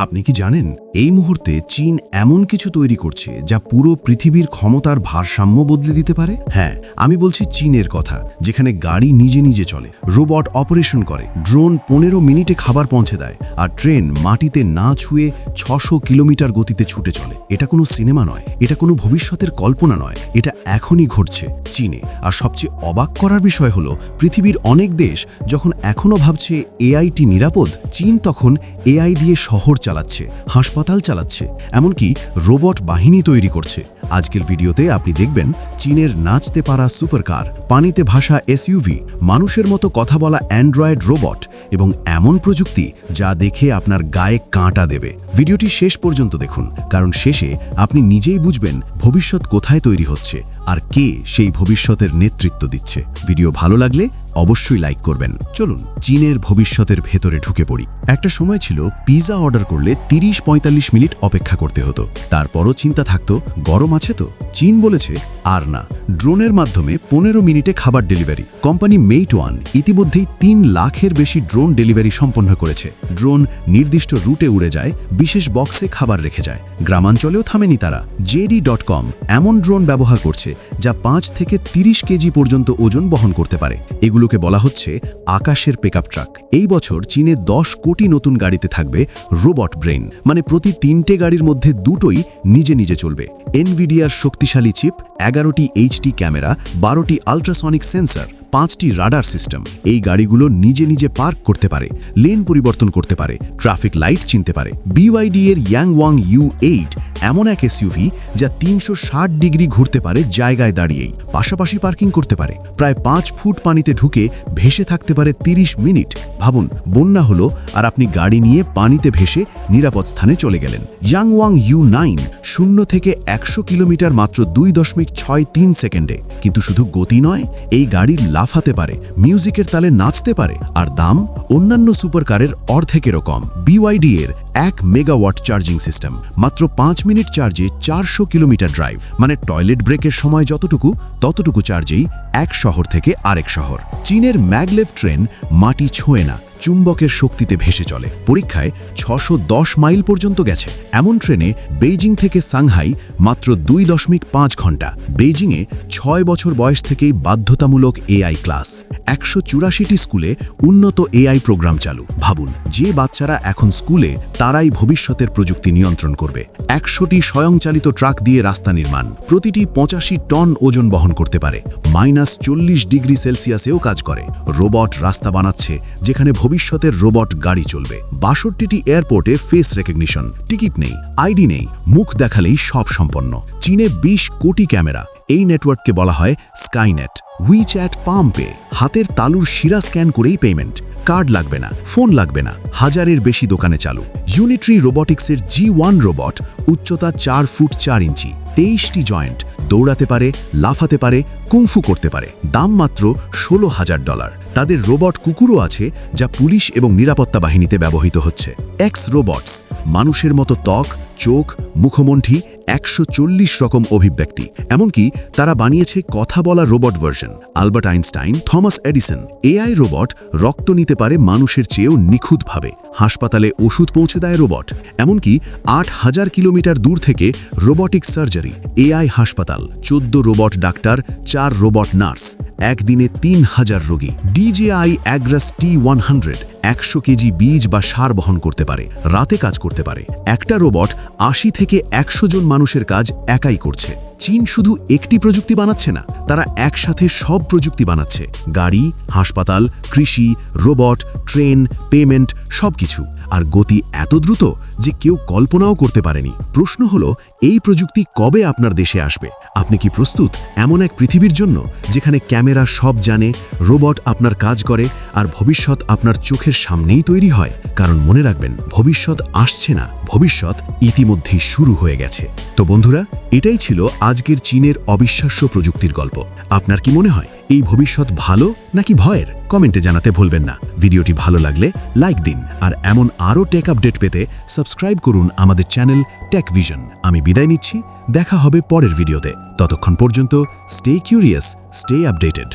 আপনি কি জানেন এই মুহূর্তে চীন এমন কিছু তৈরি করছে যা পুরো পৃথিবীর ক্ষমতার ভারসাম্য বদলে দিতে পারে? হ্যাঁ, আমি বলছি চীনের কথা, যেখানে গাড়ি নিজে নিজে চলে, রোবট অপারেশন করে, ড্রোন 15 মিনিটে খাবার পৌঁছে দেয়, আর ট্রেন মাটিতে না ছুঁয়ে 600 কিলোমিটার গতিতে ছুটে চলে। এটা কোনো সিনেমা নয়, এটা কোনো ভবিষ্যতের কল্পনা নয়, এটা এখনই ঘটছে চীনে। আর সবচেয়ে অবাক করার বিষয় হলো, পৃথিবীর অনেক দেশ যখন এখনও ভাবছে এআইটি নিরাপদ, চীন তখন এআই দিয়ে শহর চালাচ্ছে, হাসপাতাল চালাচ্ছে, এমনকি রোবট বাহিনী তৈরি করছে। আজকের ভিডিওতে আপনি দেখবেন চীনের নাচতে পারা সুপারকার, পানিতে ভাসা এসইউভি, মানুষের মতো কথা বলা অ্যান্ড্রয়েড রোবট এবং এমন প্রযুক্তি যা দেখে আপনার গায়ে কাঁটা দেবে। ভিডিওটি শেষ পর্যন্ত দেখুন, কারণ শেষে আপনি নিজেই বুঝবেন ভবিষ্যৎ কোথায় তৈরি হচ্ছে আর কে সেই ভবিষ্যতের নেতৃত্ব দিচ্ছে। ভিডিও ভালো লাগলে অবশ্যই লাইক করবেন। চলুন চীনের ভবিষ্যতের ভেতরে ঢুকে পড়ি। একটা সময় ছিল পিৎজা অর্ডার করলে 30-45 মিনিট অপেক্ষা করতে হতো। তারপরও চিন্তা থাকতো, গরম আছে তো? চীন বলেছে আর না, ড্রোনের মাধ্যমে 15 মিনিটে খাবার ডেলিভারি। কোম্পানি মেইটওয়ান ইতিমধ্যেই 3 লাখের বেশি ড্রোন ডেলিভারি সম্পন্ন করেছে। ড্রোন নির্দিষ্ট রুটে উড়ে যায়, বিশেষ বক্সে খাবার রেখে যায়। গ্রামাঞ্চলেও থামেনি তারা। JD.com এমন ড্রোন ব্যবহার করছে যা 5 থেকে 30 কেজি পর্যন্ত ওজন বহন করতে পারে। এগুলোকে বলা হচ্ছে আকাশের পিকআপ ট্রাক। এই বছর চীনে 10 কোটি নতুন গাড়িতে থাকবে রোবট ব্রেন, মানে প্রতি 3টে গাড়ির মধ্যে 2টোই নিজে নিজে চলবে। এনভিডিয়ার শক্তিশালী চিপ, 11টি HD ক্যামেরা, 12টি আল্ট্রাসনিক সেন্সর, 5টি রাডার সিস্টেম। এই গাড়িগুলো নিজে নিজে পার্ক করতে পারে, লেন পরিবর্তন করতে পারে, ট্রাফিক লাইট চিনতে পারে। BYD এর ইয়াংওয়াং U8 এমন এক এসইউভি যা 360 ডিগ্রি ঘুরতে পারে জায়গায় দাঁড়িয়েই, পাশাপাশি পার্কিং করতে পারে। প্রায় 5 ফুট পানিতে ঢুকে ভেসে থাকতে পারে 30 মিনিট। ভাবুন, বন্যা হলো আর আপনি গাড়ি নিয়ে পানিতে ভেসে নিরাপদ স্থানে চলে গেলেন। ইয়াংওয়াং U9 0 থেকে 100 কিলোমিটার মাত্র 2.63 সেকেন্ডে। কিন্তু শুধু গতি নয়, এই গাড়ি লাফাতে পারে, মিউজিকের তালে নাচতে পারে, আর দাম অন্যান্য সুপারকারের অর্ধেকেরও কম। BYD এর 1 মেগাওয়াট চার্জিং সিস্টেম, মাত্র 5 মিনিট চার্জে 400 কিলোমিটার ড্রাইভ, মানে টয়লেট ব্রেকের সময় ততটুকু চার্জেই এক শহর থেকে আরেক শহর। চীনের ম্যাগলেভ ট্রেন মাটি ছোঁয় না, চুম্বকের শক্তিতে ভেসে চলে। পরীক্ষায় 610 মাইল পর্যন্ত গেছে। এমন ট্রেনে বেইজিং থেকে সাংহাই মাত্র 2.5 ঘন্টা। বেইজিংয়ে 6 বছর বয়স থেকেই বাধ্যতামূলক AI ক্লাস। 184টি স্কুলে উন্নত AI প্রোগ্রাম চালু। ভাবুন, যে বাচ্চারা এখন স্কুলে, তারাই ভবিষ্যতের প্রযুক্তি নিয়ন্ত্রণ করবে। 100টি স্বয়ংচালিত ট্রাক দিয়ে রাস্তা নির্মাণ, প্রতিটি 85 টন ওজন বহন করতে পারে, -40 ডিগ্রি সেলসিয়াসেও কাজ করে। রোবট রাস্তা বানাচ্ছে যেখানে ভবিষ্যতের রোবট গাড়ি চলবে। 62টি এয়ারপোর্টে ফেস রেকগনিশন, টিকিট নেই, আইডি নেই, মুখ দেখালেই সব সম্পন্ন। চীনে 20 কোটি ক্যামেরা। এই নেটওয়ার্ককে বলা হয় স্কাইনেট। উইচ্যাট, পাম পে, হাতের তালুর শিরা স্ক্যান করেই পেমেন্ট। কার্ড লাগবে না, ফোন লাগবে না, 1000-এর বেশি দোকানে চালু। ইউনিট্রি রোবটিক্সের G1 রোবট, উচ্চতা 4 ফুট 4 ইঞ্চি, 23টি জয়েন্ট, দৌড়াতে পারে, লাফাতে পারে, কুংফু করতে পারে। দাম মাত্র $16,000। তাদের রোবট কুকুরও আছে যা পুলিশ এবং নিরাপত্তা বাহিনীতে ব্যবহৃত হচ্ছে। এক্স রোবটস, মানুষের মতো ত্বক, চোখ, মুখমণ্ডল, 140 রকম অভিব্যক্তি। এমনকি তারা বানিয়েছে কথা বলা robot version. Albert Einstein, Thomas Edison. AI robot রক্ত নিতে পারে মানুষের চেয়েও নিখুঁতভাবে। হাসপাতালে ওষুধ পৌঁছে দেয় রোবট। এমনকি 8000 কিলোমিটার দূর থেকে রোবটিক সার্জারি। AI হাসপাতাল, 14 রোবট ডাক্তার, 4 রোবট নার্স, একদিনে 3000 রোগী। DJI Agras T100 100 কেজি বীজ বা সার বহন করতে পারে, রাতে কাজ করতে পারে। একটা রোবট 80 থেকে 100 জন মানুষের কাজ একাই করছে। চীন শুধু একটি প্রযুক্তি বানাচ্ছে না, তারা একসাথে সব প্রযুক্তি বানাচ্ছে। গাড়ি, হাসপাতাল, কৃষি, রোবট, ট্রেন, পেমেন্ট, সবকিছু। আর গতি এত দ্রুত যে কেউ কল্পনাও করতে পারেনি। প্রশ্ন হলো, এই প্রযুক্তি কবে আপনার দেশে আসবে? আপনি কি প্রস্তুত এমন এক পৃথিবীর জন্য যেখানে ক্যামেরা সব জানে, রোবট আপনার কাজ করে, আর ভবিষ্যৎ আপনার চোখের সামনেই তৈরি হয়? কারণ মনে রাখবেন, ভবিষ্যৎ আসছে না, ভবিষ্যৎ ইতিমধ্যেই শুরু হয়ে গেছে। তো বন্ধুরা, এটাই ছিল আজকের চীনের অবিশ্বাস্য প্রযুক্তির গল্প। আপনার কি মনে হয় এই ভবিষ্যৎ ভালো নাকি ভয়ের? কমেন্টে জানাতে ভুলবেন না। ভিডিওটি ভালো লাগলে লাইক দিন, আর এমন আরও টেক আপডেট পেতে সাবস্ক্রাইব করুন আমাদের চ্যানেল টেক ভিশন। আমি বিদায় নিচ্ছি, দেখা হবে পরের ভিডিওতে। ততক্ষণ পর্যন্ত স্টে কিউরিয়াস, স্টে আপডেটেড।